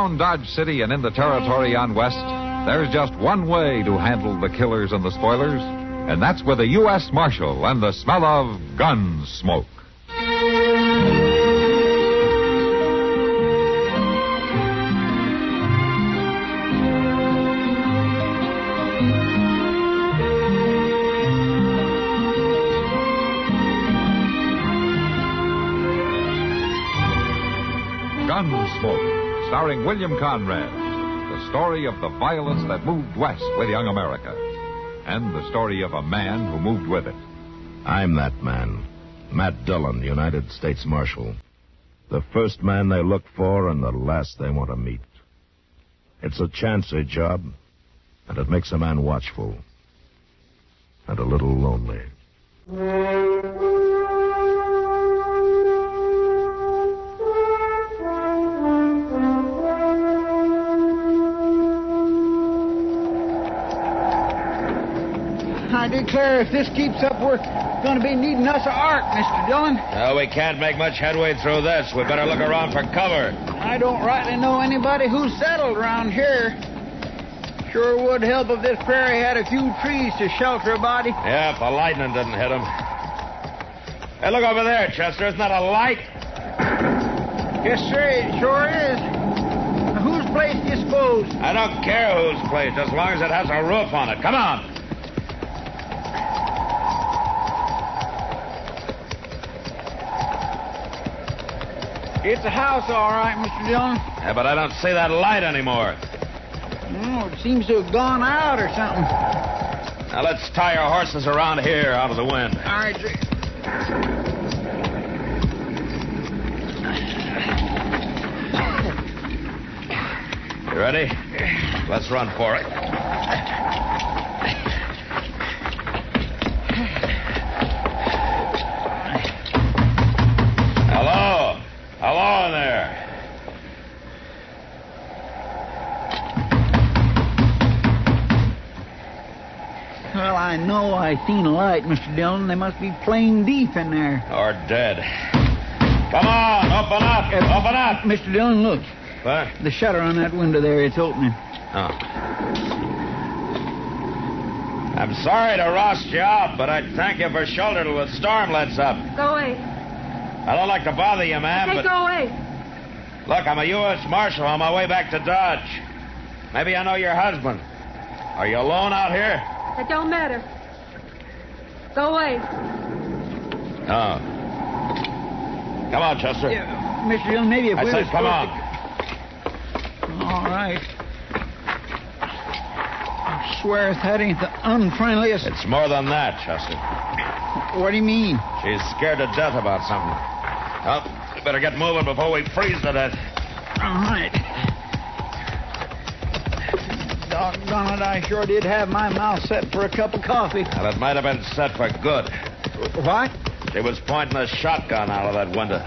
Around Dodge City and in the territory on West, there's just one way to handle the killers and the spoilers, and that's with a U.S. Marshal and the smell of Gunsmoke. Gunsmoke, starring William Conrad. The story of the violence that moved west with young America. And the story of a man who moved with it. I'm that man. Matt Dillon, United States Marshal. The first man they look for and the last they want to meet. It's a chancy job, and it makes a man watchful. And a little lonely. I declare, if this keeps up, we're going to be needing us an ark, Mr. Dillon. No, we can't make much headway through this. We better look around for cover. I don't rightly know anybody who's settled around here. Sure would help if this prairie had a few trees to shelter a body. Yeah, if the lightning didn't hit him. Hey, look over there, Chester. Isn't that a light? Yes, sir, it sure is. Now, whose place do you suppose? I don't care whose place, as long as it has a roof on it. Come on. It's a house, all right, Mr. Dillon. Yeah, but I don't see that light anymore. Oh, it seems to have gone out or something. Now, let's tie our horses around here out of the wind. All right, sir. You ready? Let's run for it. Hello? Hello in there. Well, I know I seen a light, Mr. Dillon. They must be playing deep in there. Or dead. Come on, open up. Open up. Mr. Dillon, look. What? The shutter on that window there, it's opening. Oh. I'm sorry to roust you out, but I'd thank you for shelter till the storm lets up. Go away. I don't like to bother you, ma'am, Go away. Look, I'm a U.S. Marshal on my way back to Dodge. Maybe I know your husband. Are you alone out here? That don't matter. Go away. Oh. Come on, Chester. Yeah, Mr. Dillon, maybe if I we said was come on. All right. I swear if that ain't the unfriendliest... It's more than that, Chester. What do you mean? She's scared to death about something. Well, you better get moving before we freeze to death. All right. Doggone it, I sure did have my mouth set for a cup of coffee. Well, it might have been set for good. What? She was pointing a shotgun out of that window.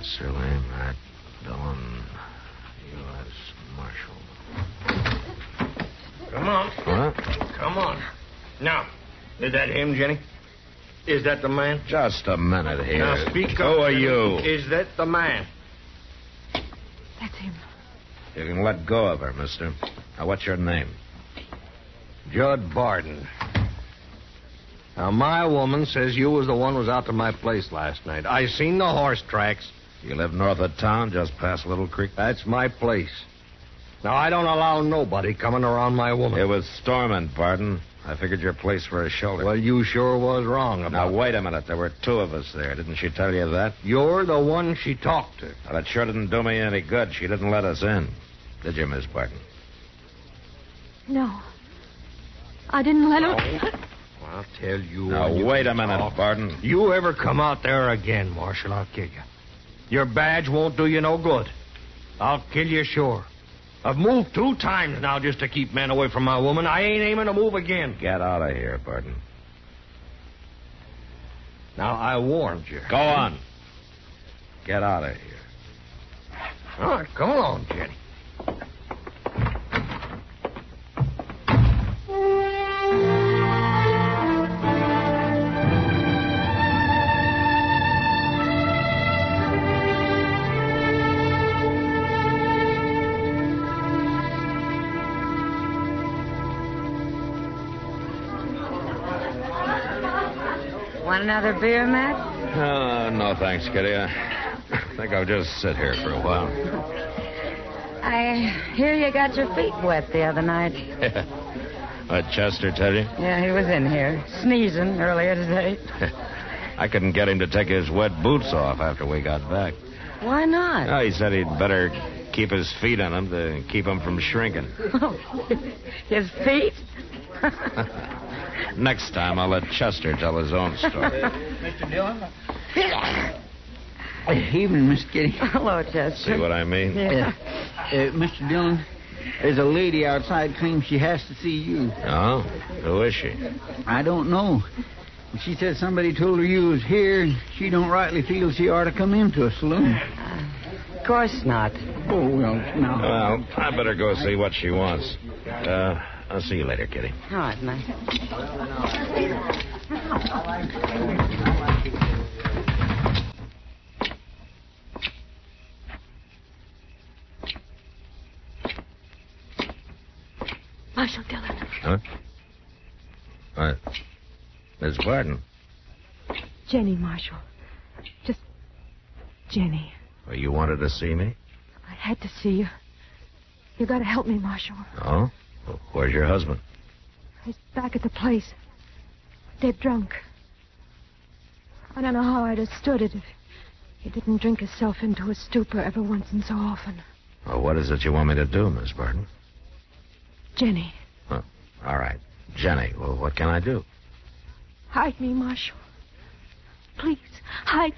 Sincerely, Matt Dillon, U.S. Marshal. Come on. What? Come on. Now, is that him, Jenny? Is that the man? Just a minute here. Now, speak Who up. are Jenny. you? Is that the man? That's him. You can let go of her, mister. Now, what's your name? Judd Barton. Now, my woman says you was the one who was out to my place last night. I seen the horse tracks. You live north of town, just past Little Creek? That's my place. Now, I don't allow nobody coming around my woman. It was storming, Barton. I figured your place for a shelter. Well, you sure was wrong about Now, it. wait a minute. There were two of us there. Didn't she tell you that? You're the one she talked to. Well, it sure didn't do me any good. She didn't let us in. Did you, Miss Barton? No. I didn't let him... I'll tell you. Now, when you wait a can minute, talk. Barton. You ever come out there again, Marshal, I'll kill you. Your badge won't do you no good. I'll kill you sure. I've moved 2 times now just to keep men away from my woman. I ain't aiming to move again. Get out of here, Barton. Now, I warned you. Go on. Get out of here. All right, come along, Jenny. Want another beer, Matt? No, thanks, Kitty. I think I'll just sit here for a while. I hear you got your feet wet the other night. What, Chester tell you? Yeah, he was in here, sneezing earlier today. I couldn't get him to take his wet boots off after we got back. Why not? Oh, he said he'd better keep his feet on him to keep him from shrinking. His feet? Next time, I'll let Chester tell his own story. Mr. Dillon? Evening, Miss Kitty. Hello, Chester. See what I mean? Yeah. Mr. Dillon, there's a lady outside claims she has to see you. Oh? Who is she? I don't know. She said somebody told her you was here, and she don't rightly feel she ought to come into a saloon. Of course not. Oh, well, now. Well, I better go see what she wants. I'll see you later, Kitty. All right, Matt. Marshal Dillon. Huh? What? Miss Barton. Jenny, Marshal. Just Jenny. Well, you wanted to see me? I had to see you. You got to help me, Marshal. Oh? Well, where's your husband? He's back at the place. Dead drunk. I don't know how I'd have stood it if he didn't drink himself into a stupor every once and so often. Well, what is it you want me to do, Miss Barton? Jenny. Oh, all right. Jenny, well, what can I do? Hide me, Marshal. Please, hide me.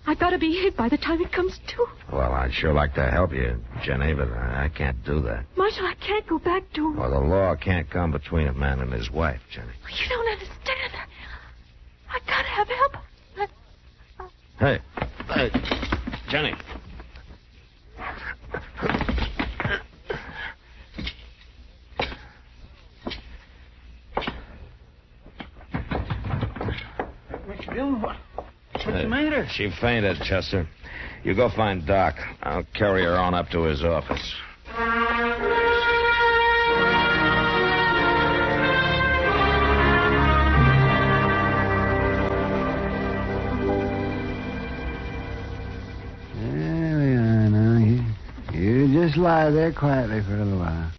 I gotta be hid by the time it comes to. Well, I'd sure like to help you, Jenny, but I can't do that. Marshal, I can't go back to him. Well, the law can't come between a man and his wife, Jenny. You don't understand. I gotta have help. Hey, Jenny. Mr. Dillon, what's the matter? She fainted, Chester. You go find Doc. I'll carry her on up to his office. There we are now. You just lie there quietly for a little while.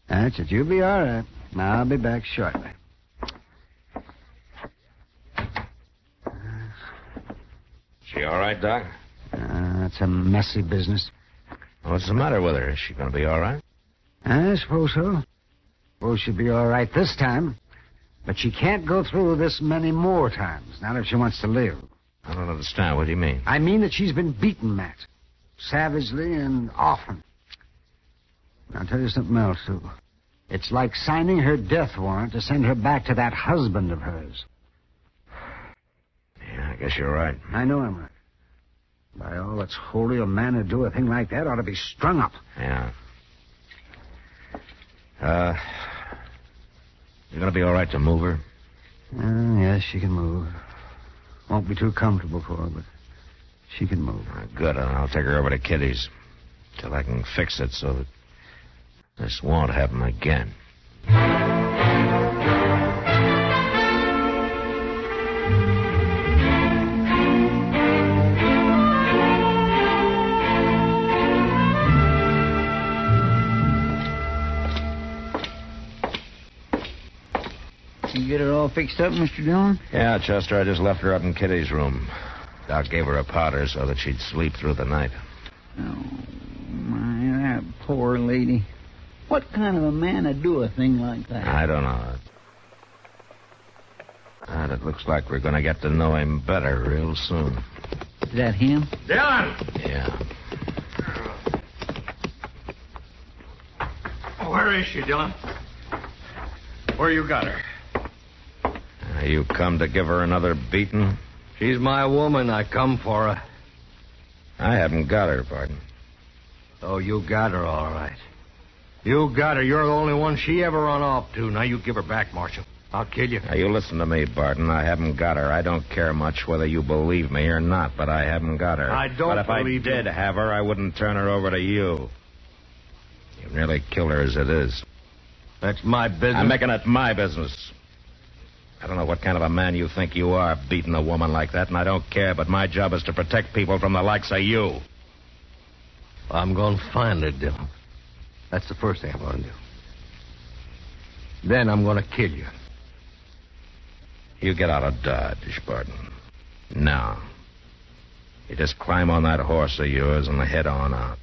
That's it. You'll be all right. I'll be back shortly. She all right, Doc? That's a messy business. What's the matter with her? Is she going to be all right? I suppose so. Suppose she'll be all right this time. But she can't go through this many more times, not if she wants to live. I don't understand. What do you mean? I mean that she's been beaten, Matt. Savagely and often. I'll tell you something else, too. It's like signing her death warrant to send her back to that husband of hers. Yeah, I guess you're right. I know I'm right. By all that's holy, a man who'd do a thing like that ought to be strung up. Yeah. You gonna be all right to move her? Yes, she can move. Won't be too comfortable for her, but she can move. Good, and I'll take her over to Kitty's till I can fix it so that this won't happen again. You get her all fixed up, Mr. Dillon? Yeah, Chester, I just left her up in Kitty's room. Doc gave her a powder so that she'd sleep through the night. Oh, my, that poor lady. What kind of a man would do a thing like that? I don't know. And it looks like we're going to get to know him better real soon. Is that him? Dillon! Yeah. Where is she, Dillon? Where you got her? You come to give her another beating? She's my woman. I come for her. I haven't got her, Barton. Oh, you got her, all right. You got her. You're the only one she ever run off to. Now you give her back, Marshal. I'll kill you. Now, you listen to me, Barton. I haven't got her. I don't care much whether you believe me or not, but I haven't got her. I don't But if I believe did you. have her, I wouldn't turn her over to you. You've nearly killed her as it is. That's my business. I'm making it my business. I don't know what kind of a man you think you are, beating a woman like that, and I don't care, but my job is to protect people from the likes of you. I'm going to find her, Dylan. That's the first thing I'm going to do. Then I'm going to kill you. You get out of Dodge, Barton. Now. You just climb on that horse of yours and head on out.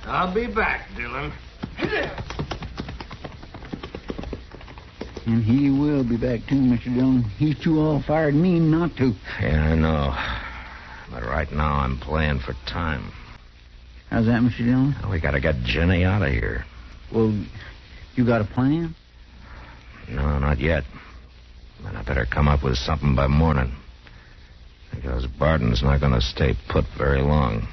I'll be back, Dylan. And he will be back, too, Mr. Dillon. He's too all-fired mean not to. Yeah, I know. But right now I'm playing for time. How's that, Mr. Dillon? Well, we gotta get Jenny out of here. Well, you got a plan? No, not yet. But I better come up with something by morning. Because Barton's not gonna stay put very long.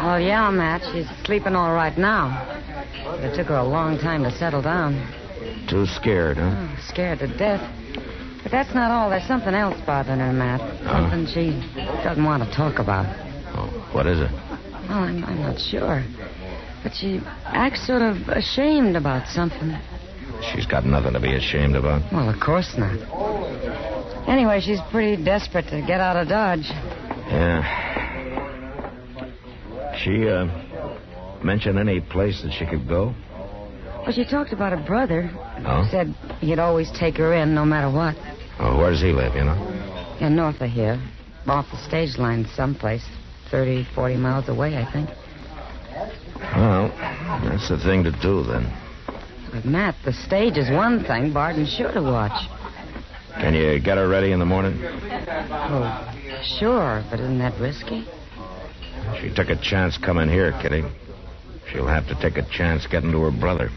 Well, yeah, Matt. She's sleeping all right now. But it took her a long time to settle down. Too scared, huh? Oh, scared to death. But that's not all. There's something else bothering her, Matt. Something she doesn't want to talk about. Oh, what is it? Well, I'm not sure. But she acts sort of ashamed about something. She's got nothing to be ashamed about. Well, of course not. Anyway, she's pretty desperate to get out of Dodge. Yeah. She, mention any place that she could go? Well, she talked about her brother. Oh? Said he'd always take her in no matter what. Oh, where does he live, you know? Yeah, north of here. Off the stage line someplace. 30, 40 miles away, I think. Well, that's the thing to do, then. But, Matt, the stage is one thing Barton's sure to watch. Can you get her ready in the morning? Oh, sure, but isn't that risky? She took a chance coming here, Kitty. She'll have to take a chance getting to her brother.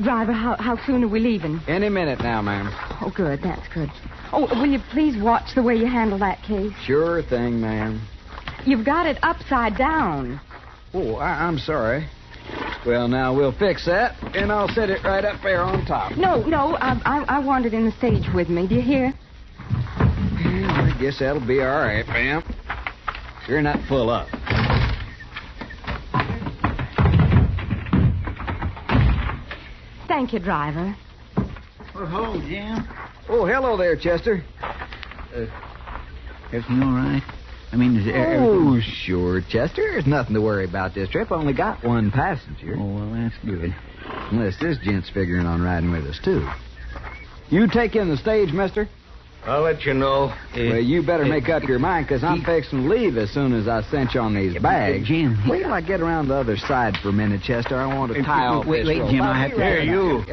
Driver, how soon are we leaving? Any minute now, ma'am. Oh, good. That's good. Oh, will you please watch the way you handle that case? Sure thing, ma'am. You've got it upside down. Oh, I'm sorry. Well, now, we'll fix that, and I'll set it right up there on top. No, I want it in the stage with me. Do you hear? Yeah, I guess that'll be all right, ma'am. You're not full up. Thank you, driver. Oh, hello, Jim. Oh, hello there, Chester. Everything all right? I mean, is Oh, sure, Chester. There's nothing to worry about this trip. Only got one passenger. Oh, well, that's good. Unless this gent's figuring on riding with us, too. You take in the stage, mister? I'll let you know. Well, you better make up your mind, because I'm fixing to leave as soon as I cinch on these bags. Jim. Wait till I get around the other side for a minute, Chester. I want to tie off Wait, this rope. Jim, I have to... Here, you.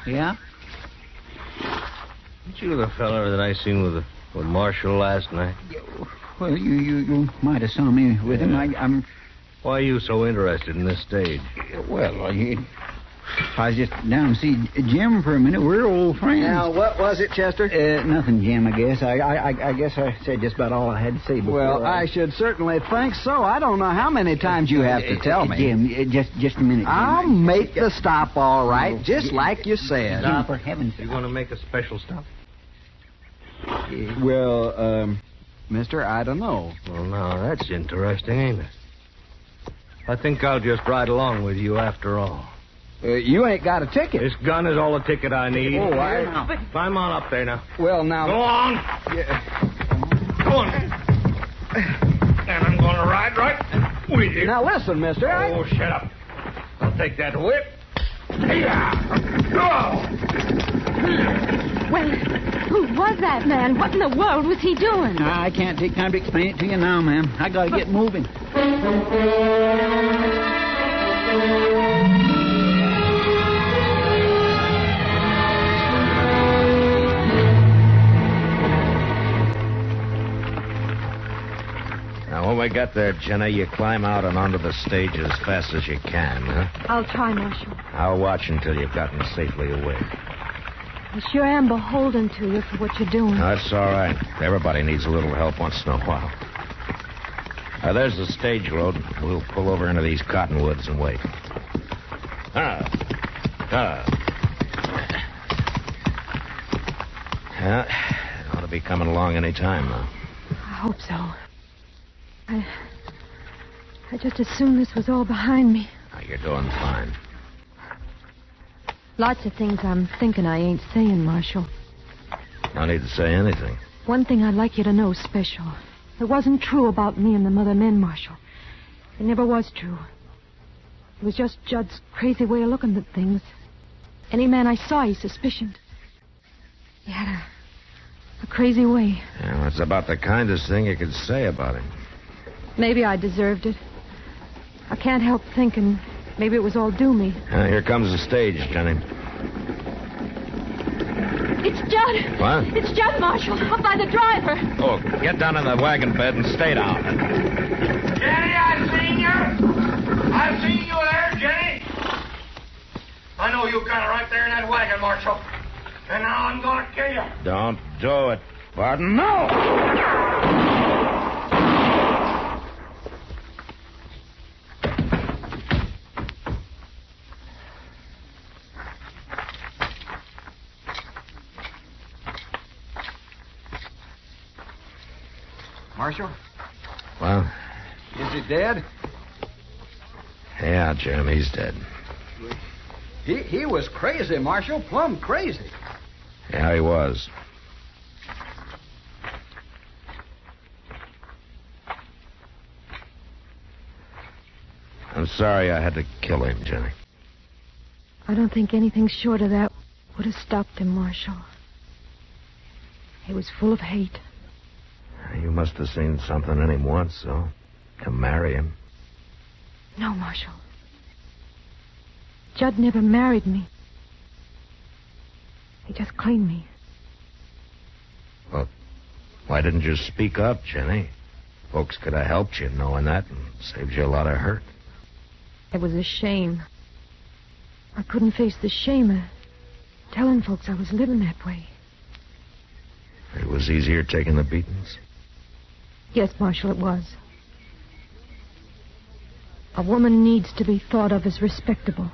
Yeah? Aren't you the fella that I seen with Marshall last night? Well, you might have saw me with him. I'm... Why are you so interested in this stage? Well, I was just down to see Jim for a minute. We're old friends. Now, what was it, Chester? Nothing, Jim, I guess. I guess I said just about all I had to say before. Well, I should certainly think so. I don't know how many times you have to tell me. Jim, just a minute, Jim. I'll make the stop all right, just like you said. Jim, for heaven's sake. You going to make a special stop? Well, mister, I don't know. Well, now, that's interesting, ain't it? I think I'll just ride along with you after all. You ain't got a ticket. This gun is all the ticket I need. Oh, Climb on up there now. Well, now... Go on. Yeah. Go on. And I'm going to ride right with you. Now, listen, mister. Oh, shut up. I'll take that whip. Well, who was that man? What in the world was he doing? I can't take time to explain it to you now, ma'am. I gotta get moving. Now, when we get there, Jenny, you climb out and onto the stage as fast as you can, huh? I'll try, Marshal. I'll watch until you've gotten safely away. I sure am beholden to you for what you're doing. That's all right. Everybody needs a little help once in a while. There's the stage road. We'll pull over into these cottonwoods and wait. Yeah, ought to be coming along any time now. I hope so. I just assumed this was all behind me. Now, you're doing fine. Lots of things I'm thinking I ain't saying, Marshal. No need to say anything. One thing I'd like you to know special. It wasn't true about me and the other men, Marshal. It never was true. It was just Judd's crazy way of looking at things. Any man I saw, he suspicioned. He had a crazy way. Yeah, that's about the kindest thing you could say about him. Maybe I deserved it. I can't help thinking maybe it was all due me. Here comes the stage, Jenny. It's Judd. What? It's Judd, Marshal, up by the driver. Oh, get down in the wagon bed and stay down. Jenny, I seen you. I seen you there, Jenny. I know you got it right there in that wagon, Marshal. And now I'm going to kill you. Don't do it. Pardon? No! Marshal? Well? Is he dead? Yeah, Jim, he's dead. He was crazy, Marshal. Plumb crazy. Yeah, he was. I'm sorry I had to kill him, Jenny. I don't think anything short of that would have stopped him, Marshal. He was full of hate. You must have seen something in him once, so to marry him. No, Marshal. Judd never married me. He just claimed me. Well, why didn't you speak up, Jenny? Folks could have helped you knowing that and saved you a lot of hurt. It was a shame. I couldn't face the shame of telling folks I was living that way. It was easier taking the beatings. Yes, Marshal, it was. A woman needs to be thought of as respectable.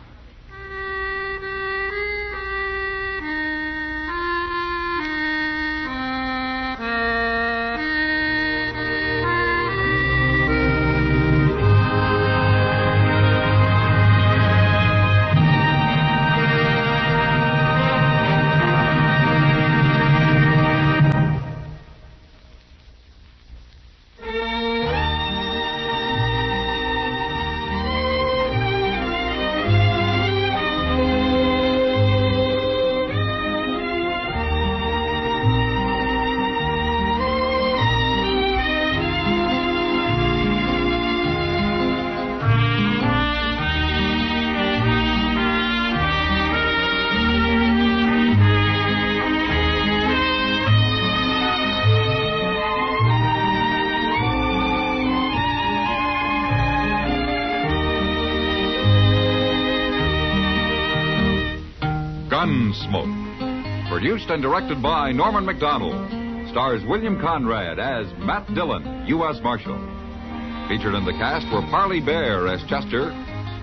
Gunsmoke. Produced and directed by Norman McDonald. Stars William Conrad as Matt Dillon, U.S. Marshal. Featured in the cast were Parley Bear as Chester,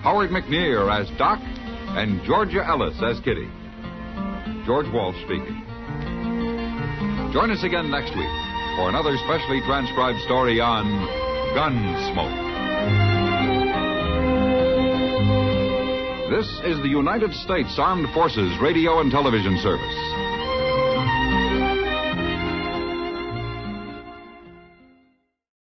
Howard McNear as Doc, and Georgia Ellis as Kitty. George Walsh speaking. Join us again next week for another specially transcribed story on Gunsmoke. This is the United States Armed Forces Radio and Television Service.